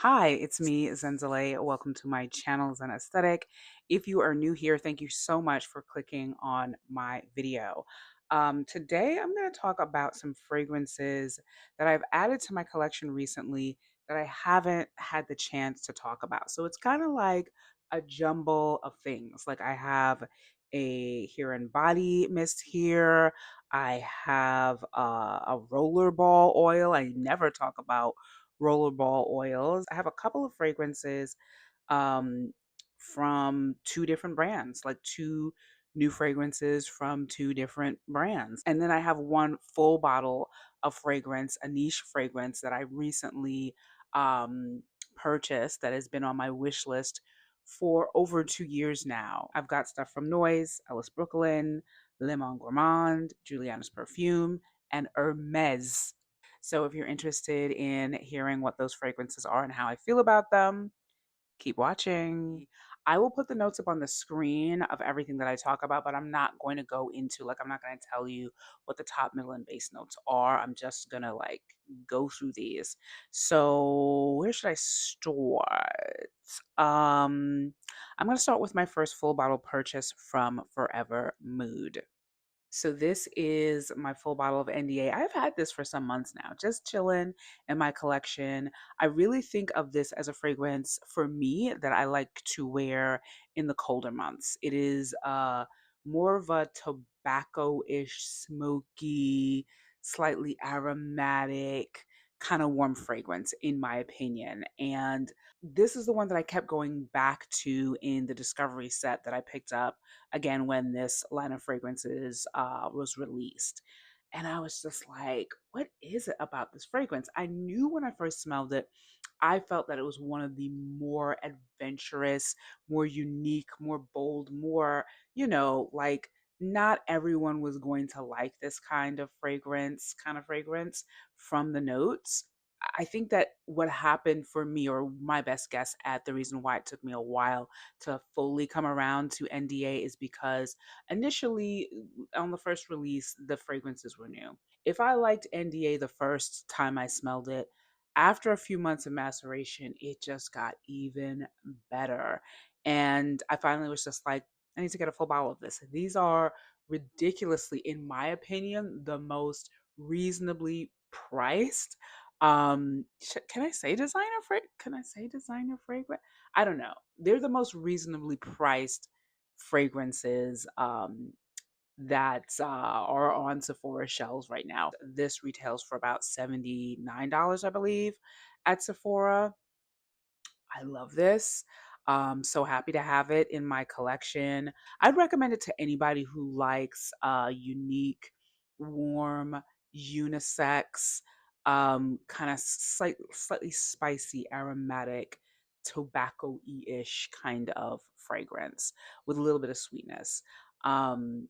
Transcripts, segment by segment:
Hi, it's me, Zenzale. Welcome to my channel, Zen Aesthetic. If you are new here, thank you so much for clicking on my video. Today, I'm going to talk about some fragrances that I've added to my collection recently that I haven't had the chance to talk about. So it's kind of like a jumble of things. Like I have a hair and body mist here. I have a rollerball oil. I never talk about rollerball oils. I have a couple of fragrances um, from two different brands, like two new fragrances from two different brands. And then I have one full bottle of fragrance, a niche fragrance that I recently purchased that has been on my wish list for over 2 years now. I've got stuff from Noyze, Ellis Brooklyn, Monde Gourmand, Julianna's Perfume, and Hermes. So if you're interested in hearing what those fragrances are and how I feel about them, keep watching. I will put the notes up on the screen of everything that I talk about, but I'm not going to go into I'm not going to tell you what the top, middle, and base notes are. I'm just going to go through these. So, where should I start? I'm going to start with my first full bottle purchase from Forvr Mood. So this is my full bottle of NDA. I've had this for some months now, just chilling in my collection. I really think of this as a fragrance for me that I like to wear in the colder months. It is more of a tobacco-ish, smoky, slightly aromatic, kind of warm fragrance, in my opinion. And this is the one that I kept going back to in the discovery set that I picked up again when this line of fragrances was released. And I was just like, what is it about this fragrance? I knew when I first smelled it, I felt that it was one of the more adventurous, more unique, more bold, more, not everyone was going to like this kind of fragrance from the notes. I think that what happened for me, or my best guess at the reason why it took me a while to fully come around to NDA, is because initially on the first release, the fragrances were new. If I liked NDA the first time I smelled it, after a few months of maceration, it just got even better. And I finally was just like, I need to get a full bottle of this. These are ridiculously, in my opinion, the most reasonably priced. Can I say Can I say designer fragrance? I don't know. They're the most reasonably priced fragrances that are on Sephora shelves right now. This retails for about $79, I believe, at Sephora. I love this. So happy to have it in my collection. I'd recommend it to anybody who likes unique, warm, unisex, kind of slightly spicy, aromatic, tobacco-y-ish kind of fragrance with a little bit of sweetness. Um,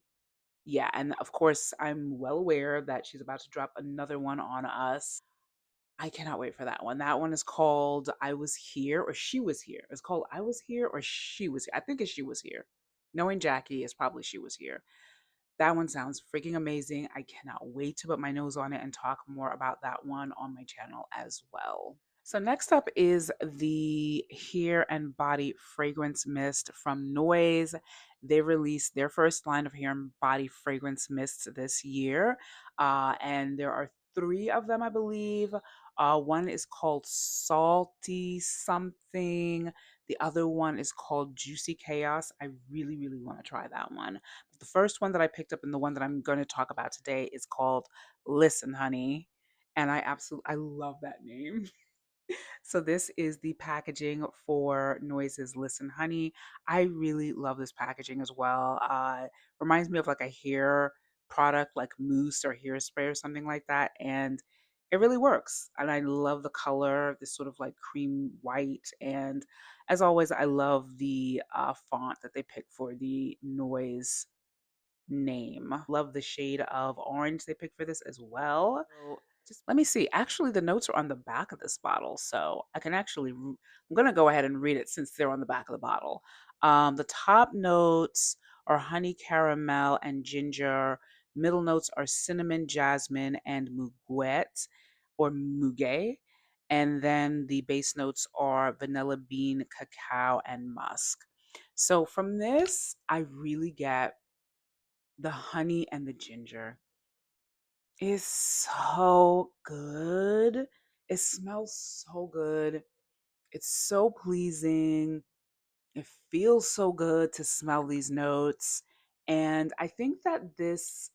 yeah, and of course, I'm well aware that she's about to drop another one on us. I cannot wait for that one. That one is called I Was Here or She Was Here. It's called I Was Here or She Was Here. I think it's She Was Here. Knowing Jackie is probably She Was Here. That one sounds freaking amazing. I cannot wait to put my nose on it and talk more about that one on my channel as well. So next up is the Hair and Body Fragrance Mist from Noyze. They released their first line of hair and body fragrance mists this year. And there are three of them, I believe. One is called Salty Something. The other one is called Juicy Chaos. I really, really want to try that one. But the first one that I picked up and the one that I'm going to talk about today is called Listen Honey. And I love that name. So this is the packaging for Noyze's Listen Honey. I really love this packaging as well. Reminds me of like a hair product like mousse or hairspray or something like that. And it really works. And I love the color, this sort of like cream white. And as always, I love the font that they picked for the Noyze name. Love the shade of orange they picked for this as well. So just let me see. Actually, the notes are on the back of this bottle, so I can actually. I'm gonna go ahead and read it since they're on the back of the bottle. The top notes are honey, caramel, and ginger. Middle notes are cinnamon, jasmine, and muguet or muguet. And then the base notes are vanilla bean, cacao, and musk. So from this, I really get the honey and the ginger. It's so good. It smells so good. It's so pleasing. It feels so good to smell these notes. And I think that this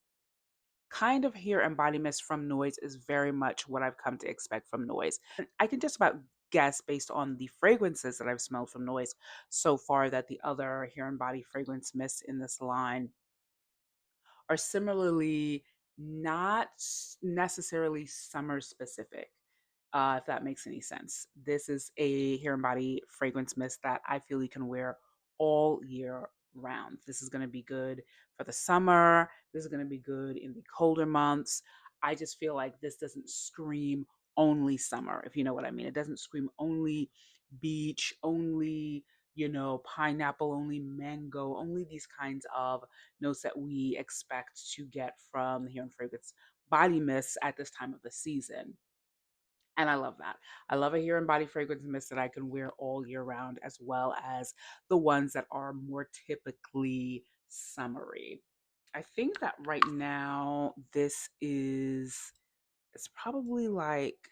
kind of hair and body mist from Noyze is very much what I've come to expect from Noyze. I can just about guess based on the fragrances that I've smelled from Noyze so far that the other hair and body fragrance mists in this line are similarly not necessarily summer specific, if that makes any sense. This is a hair and body fragrance mist that I feel you can wear all year round. This is going to be good for the summer. This is going to be good in the colder months. I just feel like this doesn't scream only summer, if you know what I mean. It doesn't scream only beach, only, pineapple, only mango, only these kinds of notes that we expect to get from the hair and fragrance body mists at this time of the season. And I love that. I love a hair and body fragrance mist that I can wear all year round, as well as the ones that are more typically summery. I think that right now this is it's probably like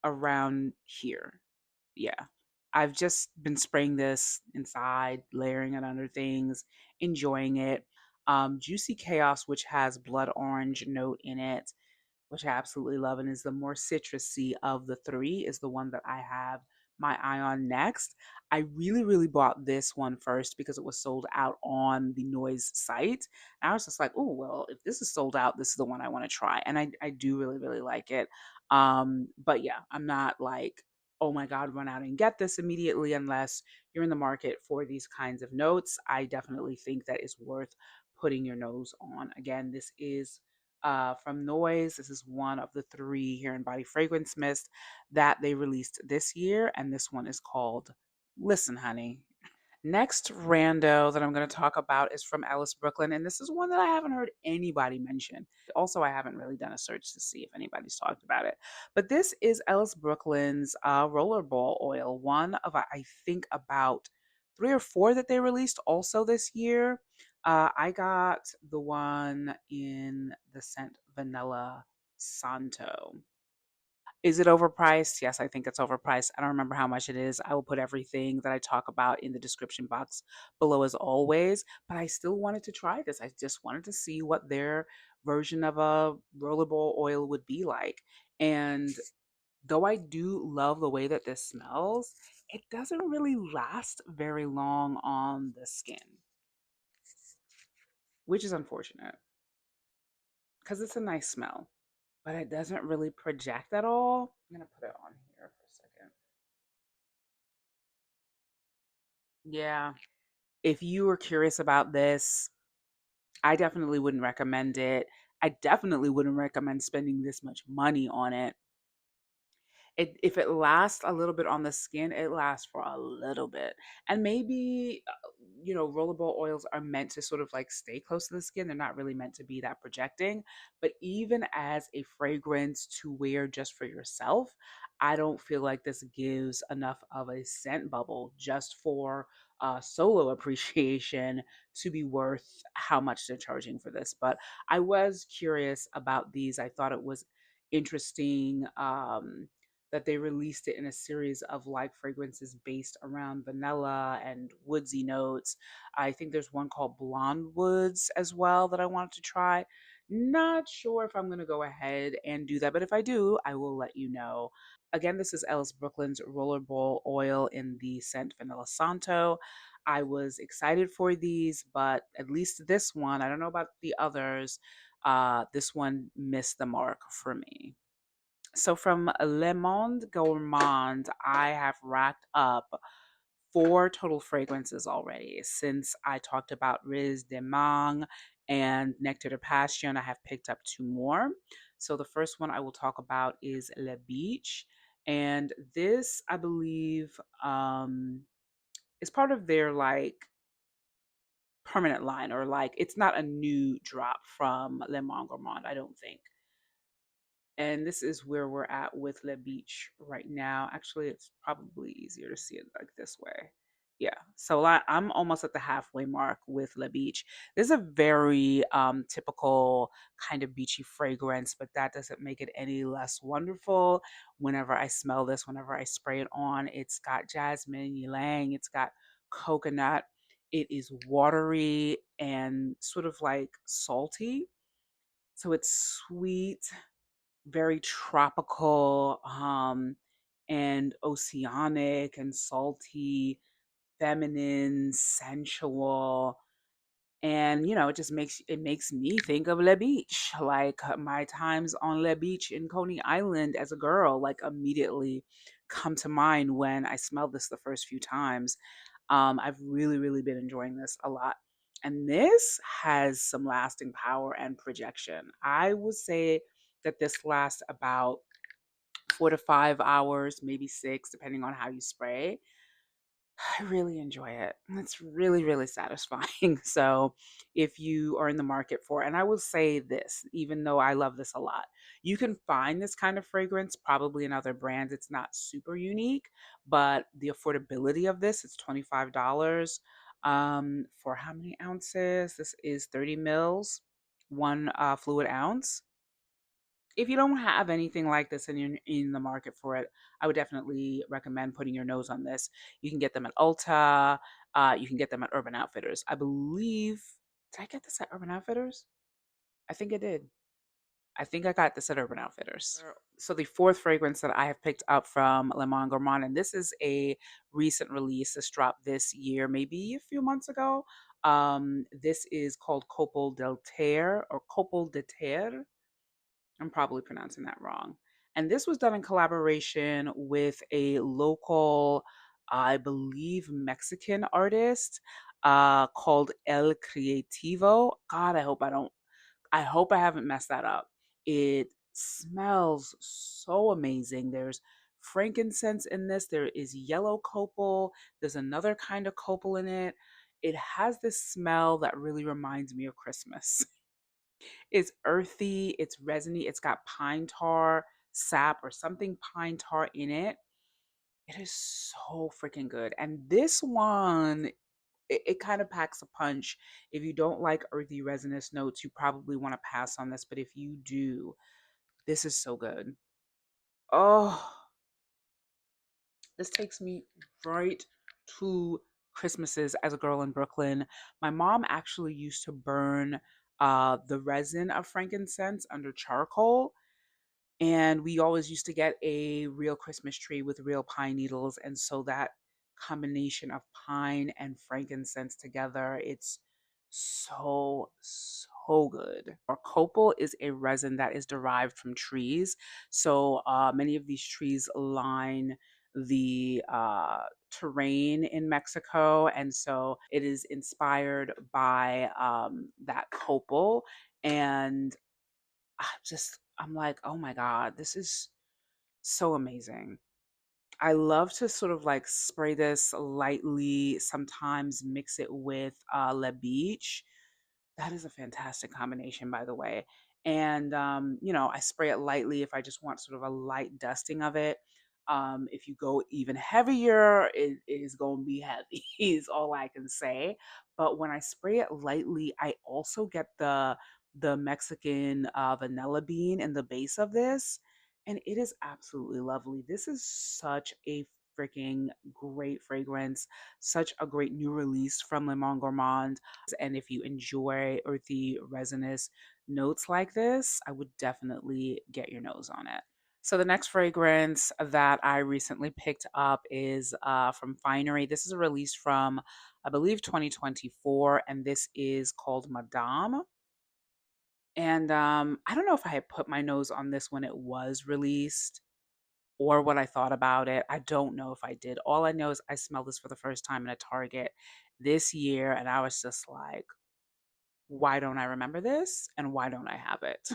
around here. Yeah. I've just been spraying this inside, layering it under things, enjoying it. Juicy Chaos, which has blood orange note in it, which I absolutely love and is the more citrusy of the three, is the one that I have my eye on next. I really, really bought this one first because it was sold out on the Noyze site. And I was just like, oh, well, if this is sold out, this is the one I want to try. And I do really, really like it. But yeah, I'm not like, oh my God, run out and get this immediately unless you're in the market for these kinds of notes. I definitely think that is worth putting your nose on. Again, this is from Noyze. This is one of the three hair and body fragrance mist that they released this year, and this one is called Listen, Honey. Next rando that I'm going to talk about is from Ellis Brooklyn, and this is one that I haven't heard anybody mention. Also, I haven't really done a search to see if anybody's talked about it. But this is Ellis Brooklyn's Rollerball oil, one of I think about three or four that they released also this year. I got the one in the scent Vanilla Santo. Is it overpriced? Yes, I think it's overpriced. I don't remember how much it is. I will put everything that I talk about in the description box below as always. But I still wanted to try this. I just wanted to see what their version of a rollerball oil would be like. And though I do love the way that this smells, it doesn't really last very long on the skin, which is unfortunate because it's a nice smell, but it doesn't really project at all. I'm going to put it on here for a second. Yeah. If you were curious about this, I definitely wouldn't recommend it. I definitely wouldn't recommend spending this much money on it. If it lasts a little bit on the skin, it lasts for a little bit. And maybe rollerball oils are meant to sort of like stay close to the skin. They're not really meant to be that projecting. But even as a fragrance to wear just for yourself, I don't feel like this gives enough of a scent bubble just for solo appreciation to be worth how much they're charging for this. But I was curious about these. I thought it was interesting. That they released it in a series of like fragrances based around vanilla and woodsy notes. I think there's one called Blonde Woods as well that I wanted to try. Not sure if I'm going to go ahead and do that, but if I do, I will let you know. Again, this is Ellis Brooklyn's Rollerball oil in the scent Vanilla Santo. I was excited for these, but at least this one, I don't know about the others, this one missed the mark for me. So from Le Monde Gourmand, I have racked up four total fragrances already. Since I talked about Riz de Mang and Nectar de Passion, I have picked up two more. So the first one I will talk about is Le Beach. And this, I believe, is part of their like permanent line, or like it's not a new drop from Le Monde Gourmand, I don't think. And this is where we're at with Le Beach right now. Actually, it's probably easier to see it like this way. Yeah. So I'm almost at the halfway mark with Le Beach. This is a very typical kind of beachy fragrance, but that doesn't make it any less wonderful. Whenever I smell this, whenever I spray it on, it's got jasmine, ylang, it's got coconut. It is watery and sort of like salty. So it's sweet, very tropical, and oceanic and salty, feminine, sensual. And it just makes me think of Le Beach, like my times on Le Beach in Coney Island as a girl, like immediately come to mind when I smelled this the first few times. I've really, really been enjoying this a lot. And this has some lasting power and projection. I would say that this lasts about 4 to 5 hours, maybe six, depending on how you spray. I really enjoy it. It's really, really satisfying. So, if you are in the market for, and I will say this, even though I love this a lot, you can find this kind of fragrance probably in other brands. It's not super unique, but the affordability of this, it's $25. For how many ounces? This is 30 mils, one fluid ounce. If you don't have anything like this and you're in the market for it, I would definitely recommend putting your nose on this. You can get them at Ulta. You can get them at Urban Outfitters. I believe, did I get this at Urban Outfitters? I think I did. I think I got this at Urban Outfitters. So the fourth fragrance that I have picked up from Le Monde Gourmand, and this is a recent release. This dropped this year, maybe a few months ago. This is called Copal del Terre or Copal de Terre. I'm probably pronouncing that wrong. And this was done in collaboration with a local, I believe, Mexican artist called El Creativo. God, I hope I haven't messed that up. It smells so amazing. There's frankincense in this, there is yellow copal, there's another kind of copal in it. It has this smell that really reminds me of Christmas. It's earthy, it's resiny, it's got pine tar sap or something pine tar in it. It is so freaking good. And this one, it kind of packs a punch. If you don't like earthy resinous notes, you probably want to pass on this. But if you do, this is so good. Oh, this takes me right to Christmases as a girl in Brooklyn. My mom actually used to burn the resin of frankincense under charcoal. And we always used to get a real Christmas tree with real pine needles. And so that combination of pine and frankincense together, it's so, so good. Our copal is a resin that is derived from trees. So many of these trees line the terrain in Mexico. And so it is inspired by that copal. And I'm like, oh my God, this is so amazing. I love to sort of like spray this lightly, sometimes mix it with Le Beach. That is a fantastic combination, by the way. And, I spray it lightly if I just want sort of a light dusting of it. If you go even heavier, it is going to be heavy, is all I can say. But when I spray it lightly, I also get the Mexican vanilla bean in the base of this. And it is absolutely lovely. This is such a freaking great fragrance, such a great new release from Le Monde Gourmand. And if you enjoy earthy, resinous notes like this, I would definitely get your nose on it. So the next fragrance that I recently picked up is from Finery. This is a release from, I believe, 2024, and this is called Madame. And I don't know if I had put my nose on this when it was released or what I thought about it. I don't know if I did. All I know is I smelled this for the first time in a Target this year, and I was just like, why don't I remember this? And why don't I have it?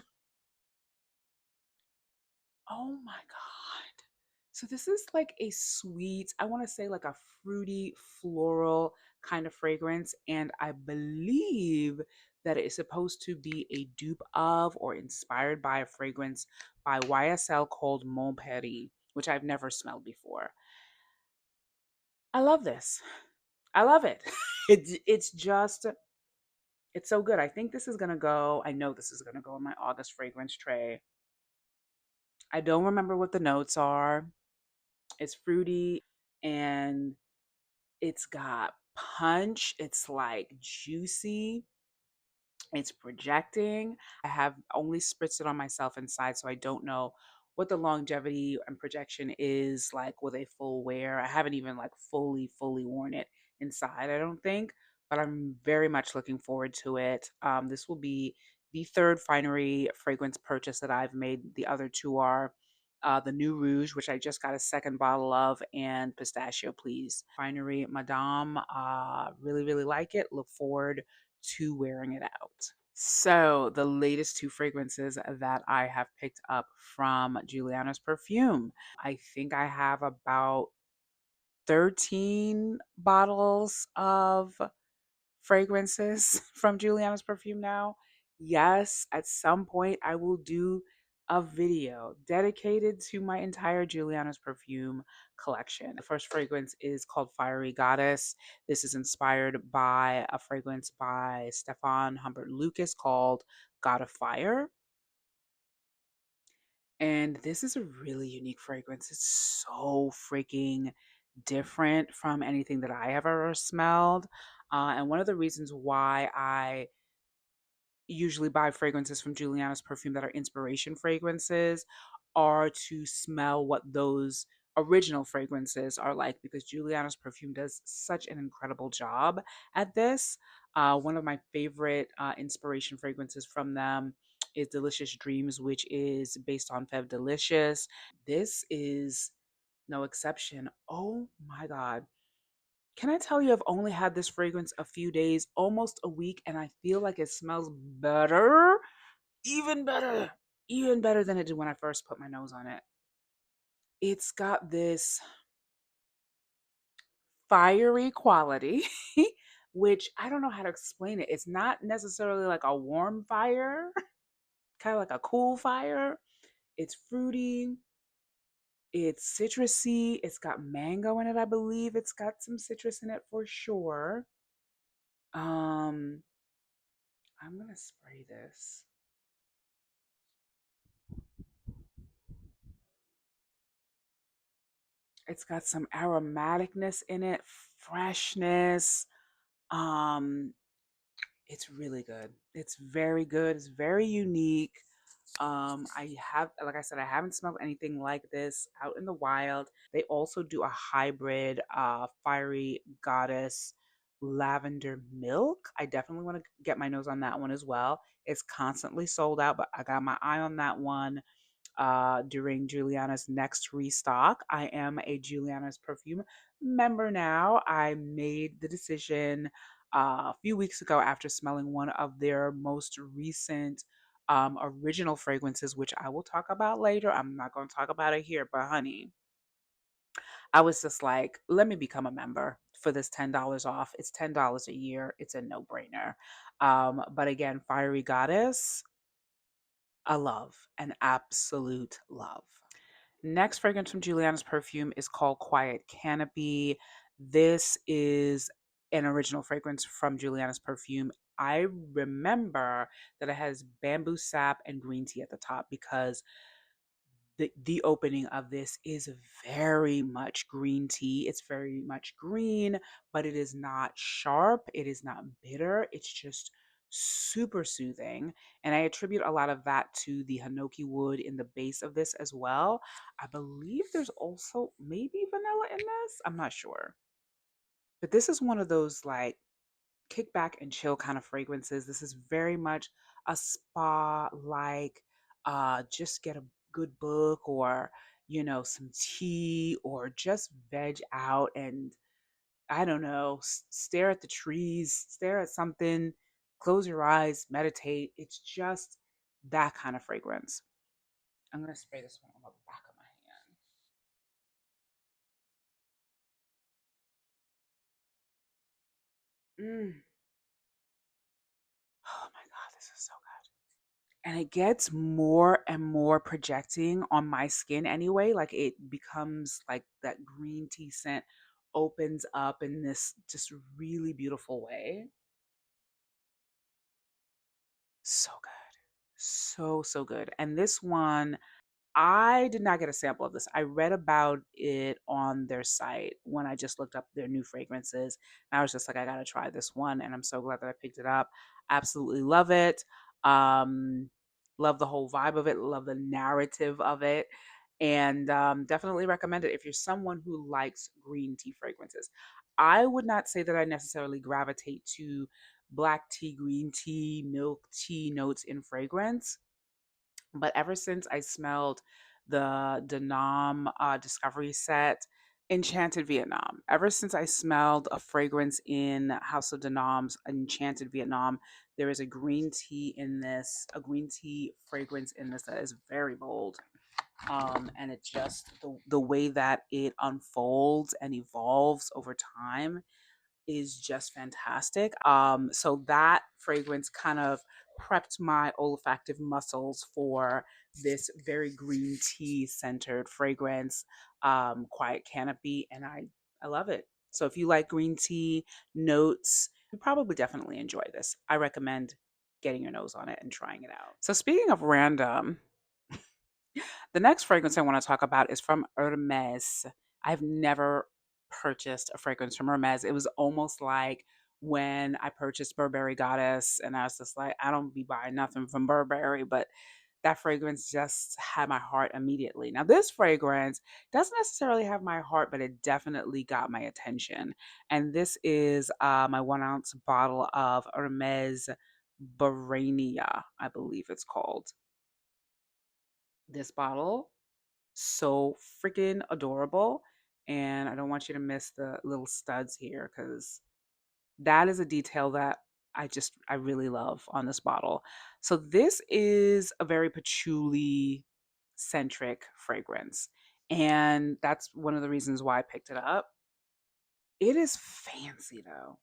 Oh my God. So this is like a sweet, I want to say like a fruity, floral kind of fragrance. And I believe that it is supposed to be a dupe of or inspired by a fragrance by YSL called Mon Paris, which I've never smelled before. I love this. I love it. It's just it's so good. I think this is gonna go. I know this is gonna go in my August fragrance tray. I don't remember what the notes are. It's fruity and it's got punch. It's like juicy. It's projecting. I have only spritzed it on myself inside, so I don't know what the longevity and projection is like with a full wear. I haven't even like fully worn it inside, I don't think, but I'm very much looking forward to it. This will be the third finery fragrance purchase that I've made. The other two are the New Rouge, which I just got a second bottle of, and Pistachio Please. Finery Madame, really like it. Look forward to wearing it out. So, the latest two fragrances that I have picked up from Julianna's Perfume. I think I have about 13 bottles of fragrances from Julianna's Perfume now. Yes, at some point I will do a video dedicated to my entire Julianna's Perfume collection. The first fragrance is called Fiery Goddess. This is inspired by a fragrance by Stefan Humbert Lucas called God of Fire. And this is a really unique fragrance. It's so freaking different from anything that I have ever smelled. And one of the reasons why I usually buy fragrances from Julianna's Perfume that are inspiration fragrances are to smell what those original fragrances are like, because Julianna's Perfume does such an incredible job at this. One of my favorite inspiration fragrances from them is Delicious Dreams, which is based on Fev Delicious. This is no exception. Oh my God. Can I tell you, I've only had this fragrance a few days, almost a week, and I feel like it smells better, even better, even better than it did when I first put my nose on it. It's got this fiery quality, which I don't know how to explain it. It's not necessarily like a warm fire, kind of like a cool fire. It's fruity, it's citrusy, it's got mango in it, I believe. It's got some citrus in it for sure. Um, I'm gonna spray this. It's got some aromaticness in it, freshness. Um, it's really good. It's very good. It's very unique. I have, like I said, I haven't smelled anything like this out in the wild. They also do a hybrid, fiery goddess lavender milk. I definitely want to get my nose on that one as well. It's constantly sold out, but I got my eye on that one during Julianna's next restock. I am a Julianna's Perfume member now. I made the decision a few weeks ago after smelling one of their most recent original fragrances, which I will talk about later. I'm not going to talk about it here, but honey, I was just like, let me become a member for this $10 off. It's $10 a year. It's a no brainer. But again, Fiery Goddess, a love, an absolute love. Next fragrance from Julianna's Perfume is called Quiet Canopy. This is an original fragrance from Julianna's Perfume. I remember that it has bamboo sap and green tea at the top because the opening of this is very much green tea. It's very much green, but it is not sharp. It is not bitter. It's just super soothing. And I attribute a lot of that to the hinoki wood in the base of this as well. I believe there's also maybe vanilla in this. I'm not sure. But this is one of those like kick back and chill kind of fragrances. This is very much a spa like just get a good book or some tea or just veg out and I don't know, stare at the trees, stare at something, close your eyes, meditate. It's just that kind of fragrance. I'm going to spray this one on the back of my hand. Oh and it gets more and more projecting on my skin anyway. Like it becomes like that green tea scent opens up in this just really beautiful way. So good. So, so good. And this one, I did not get a sample of this. I read about it on their site when I just looked up their new fragrances. And I was just like, I gotta try this one, and I'm so glad that I picked it up. Absolutely love it. Um, love the whole vibe of it. Love the narrative of it, and definitely recommend it if you're someone who likes green tea fragrances. I would not say that I necessarily gravitate to black tea, green tea, milk tea notes in fragrance, but ever since I smelled the Denom Discovery set, Enchanted Vietnam, ever since I smelled a fragrance in House of Denom's Enchanted Vietnam, there is a green tea in this, a green tea fragrance in this that is very bold. And it just, the way that it unfolds and evolves over time is just fantastic. So that fragrance kind of prepped my olfactive muscles for this very green tea centered fragrance, Quiet Canopy, and I love it. So if you like green tea notes, you probably definitely enjoy this. I recommend getting your nose on it and trying it out. So speaking of random, the next fragrance I want to talk about is from Hermes. I've never purchased a fragrance from Hermes. It was almost like when I purchased Burberry Goddess, and I was just like, I don't be buying nothing from Burberry, but that fragrance just had my heart immediately. Now, this fragrance doesn't necessarily have my heart, but it definitely got my attention. And this is my 1 ounce bottle of Hermes Barenia, I believe it's called. This bottle so freaking adorable. And I don't want you to miss the little studs here because that is a detail that I really love on this bottle. So this is a very patchouli centric fragrance. And that's one of the reasons why I picked it up. It is fancy though.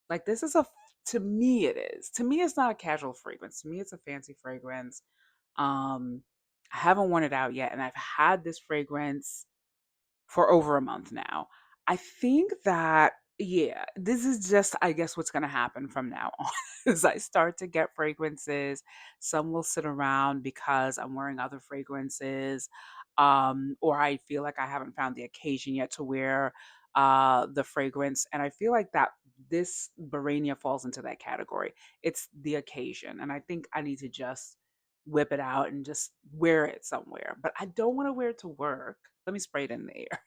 Like this is a to me it is. To me it's not a casual fragrance. To me it's a fancy fragrance. Um I haven't worn it out yet and I've had this fragrance for over a month now. I think that, yeah, this is just, I guess, what's going to happen from now on. As I start to get fragrances, some will sit around because I'm wearing other fragrances, or I feel like I haven't found the occasion yet to wear the fragrance. And I feel like that this Barania falls into that category. It's the occasion. And I think I need to just whip it out and just wear it somewhere. But I don't want to wear it to work. Let me spray it in the air.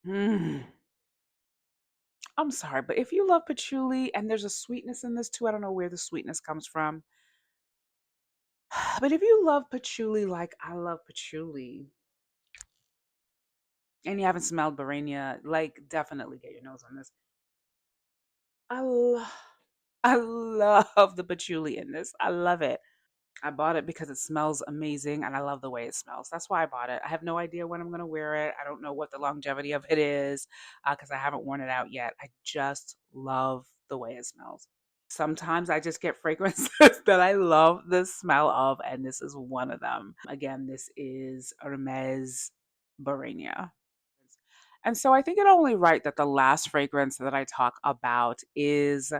Mm. I'm sorry, but if you love patchouli and there's a sweetness in this too, I don't know where the sweetness comes from. But if you love patchouli like I love patchouli and you haven't smelled Barania, like definitely get your nose on this. I love I love the patchouli in this. I love it. I bought it because it smells amazing and I love the way it smells. That's why I bought it. I have no idea when I'm going to wear it. I don't know what the longevity of it is because I haven't worn it out yet. I just love the way it smells. Sometimes I just get fragrances that I love the smell of, and this is one of them. Again, this is Hermes Barenia. And so I think it only right that the last fragrance that I talk about is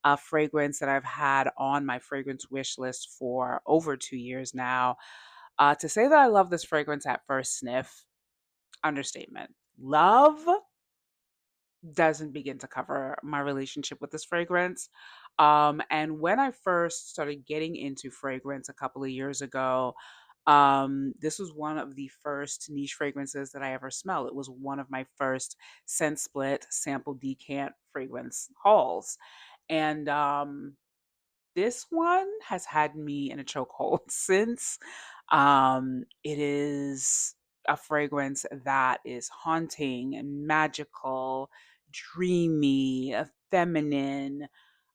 a fragrance that I've had on my fragrance wish list for over 2 years now. To say that I love this fragrance at first sniff, understatement. Love doesn't begin to cover my relationship with this fragrance. And when I first started getting into fragrance a couple of years ago, this was one of the first niche fragrances that I ever smelled. It was one of my first scent split sample decant fragrance hauls. And this one has had me in a chokehold since. It is a fragrance that is haunting and magical, dreamy, feminine,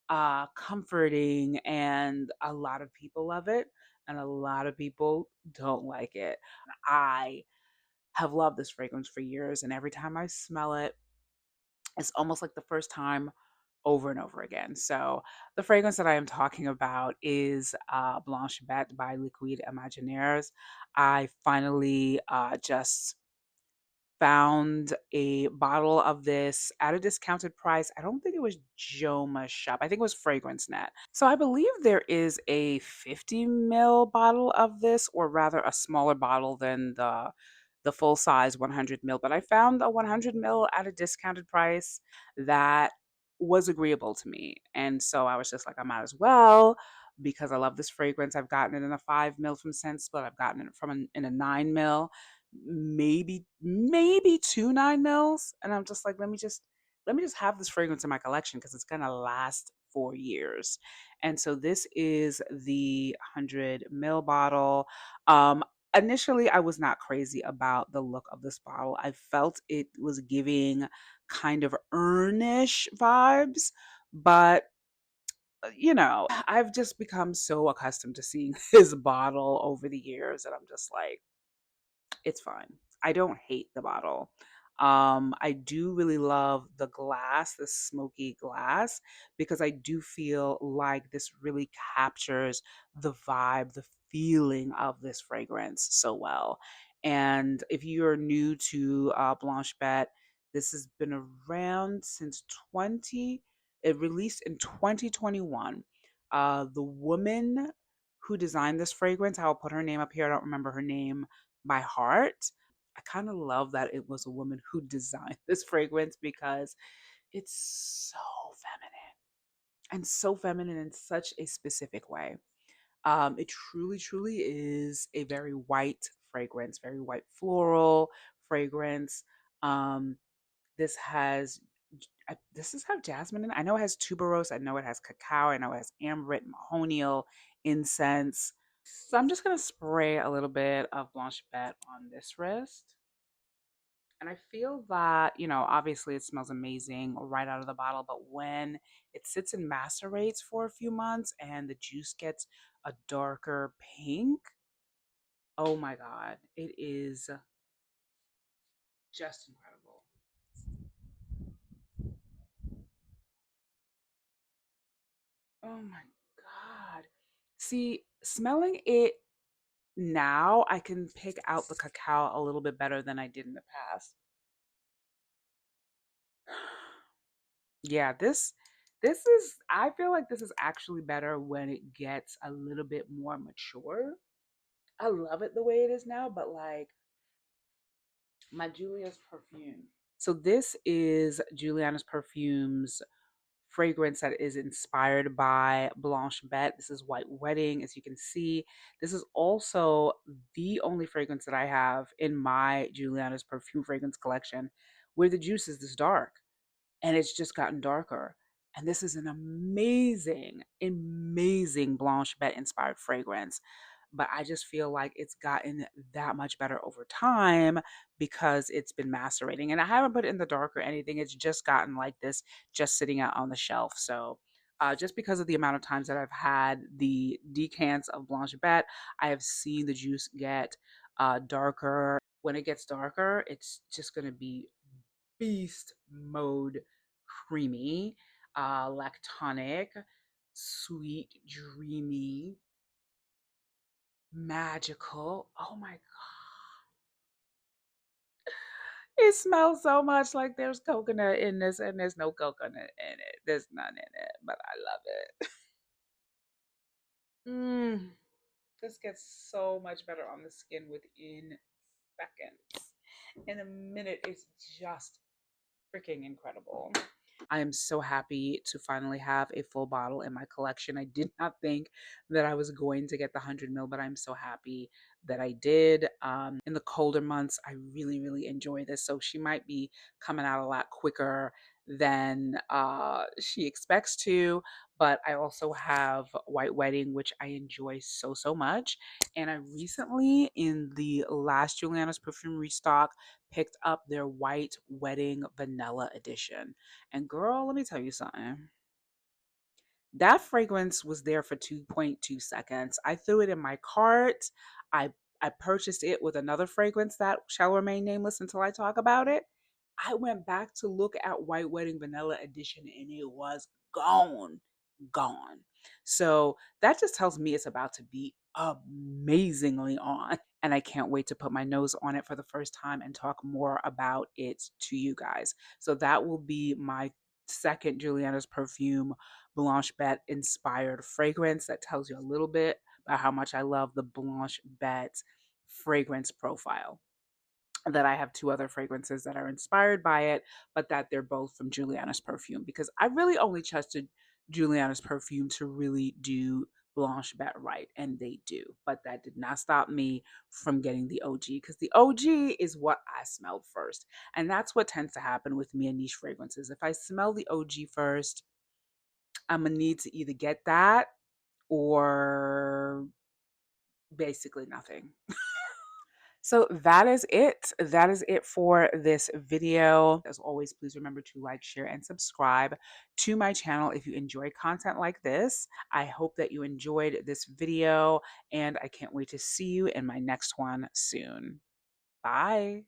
comforting, and a lot of people love it, and a lot of people don't like it. I have loved this fragrance for years, and every time I smell it, It's almost like the first time over and over again. So the fragrance that I am talking about is Blanche Bete by Liquid Imaginaires. I finally just found a bottle of this at a discounted price. I don't think it was Joma's shop. I think it was Fragrance Net. So I believe there is a 50 ml bottle of this, or rather a smaller bottle than the full size 100 ml. But I found a 100 ml at a discounted price that was agreeable to me. And so I was just like, I might as well, because I love this fragrance. I've gotten it in a 5 ml from Scent Split. I've gotten it in a 9 ml, maybe two 9 mils, and I'm just like, let me just have this fragrance in my collection because it's gonna last for years. And so this is the 100 ml bottle. um Initially I was not crazy about the look of this bottle. I felt it was giving kind of earnish vibes, but I've just become so accustomed to seeing this bottle over the years that I'm just like, it's fine. I don't hate the bottle. I do really love the glass, the smoky glass, because I do feel like this really captures the vibe, the feeling of this fragrance so well. And if you're new to Blanche Bete, this has been around since 20. It released in 2021. The woman who designed this fragrance, I'll put her name up here. I don't remember her name by heart. I kind of love that it was a woman who designed this fragrance because it's so feminine, and so feminine in such a specific way. It truly, truly is a very white fragrance, very white floral fragrance. Um, this has this has have jasmine in it. I know it has tuberose. I know it has cacao. I know it has amberette, mahonial, incense. So I'm just gonna spray a little bit of Blanche Bete on this wrist. And I feel that, obviously it smells amazing right out of the bottle, but when it sits and macerates for a few months and the juice gets a darker pink, oh my God, it is just incredible. Oh my God. See, smelling it now, I can pick out the cacao a little bit better than I did in the past. Yeah, this is I feel like this is actually better when it gets a little bit more mature. I love it the way it is now, but like my Julia's perfume. So this is Juliana's perfumes fragrance that is inspired by Blanche Bete. This is White Wedding, as you can see. This is also the only fragrance that I have in my Juliana's perfume fragrance collection where the juice is this dark, and it's just gotten darker. And this is an amazing, amazing Blanche Bete inspired fragrance. But I just feel like it's gotten that much better over time because it's been macerating. And I haven't put it in the dark or anything. It's just gotten like this, just sitting out on the shelf. So just because of the amount of times that I've had the decants of Blanche Bete, I have seen the juice get darker. When it gets darker, it's just going to be beast mode creamy, lactonic, sweet, dreamy, magical. Oh my God. It smells so much like there's coconut in this, and there's no coconut in it. There's none in it, but I love it. Mm, this gets so much better on the skin within seconds. In a minute, it's just freaking incredible. I am so happy to finally have a full bottle in my collection. I did not think that I was going to get the 100 ml, but I'm so happy that I did. In the colder months, I really, really enjoy this. So she might be coming out a lot quicker than she expects to. But I also have White Wedding, which I enjoy so, so much. And I recently, in the last Juliana's perfume restock, picked up their White Wedding Vanilla Edition. And girl, let me tell you something. That fragrance was there for 2.2 seconds. I threw it in my cart. I I purchased it with another fragrance that shall remain nameless until I talk about it. I went back to look at White Wedding Vanilla Edition and it was gone, gone. So that just tells me it's about to be amazingly on. And I can't wait to put my nose on it for the first time and talk more about it to you guys. So that will be my second Julianna's Perfume Blanche Bete inspired fragrance that tells you a little bit about how much I love the Blanche Bete fragrance profile. That I have two other fragrances that are inspired by it, but that they're both from Julianna's Perfume because I really only trusted Julianna's Perfume to really do Blanche Bete right, and they do. But that did not stop me from getting the OG because the OG is what I smelled first. And that's what tends to happen with me and niche fragrances. If I smell the OG first, I'm gonna need to either get that or basically nothing. So that is it. That is it for this video. As always, please remember to like, share, and subscribe to my channel if you enjoy content like this. I hope that you enjoyed this video, and I can't wait to see you in my next one soon. Bye.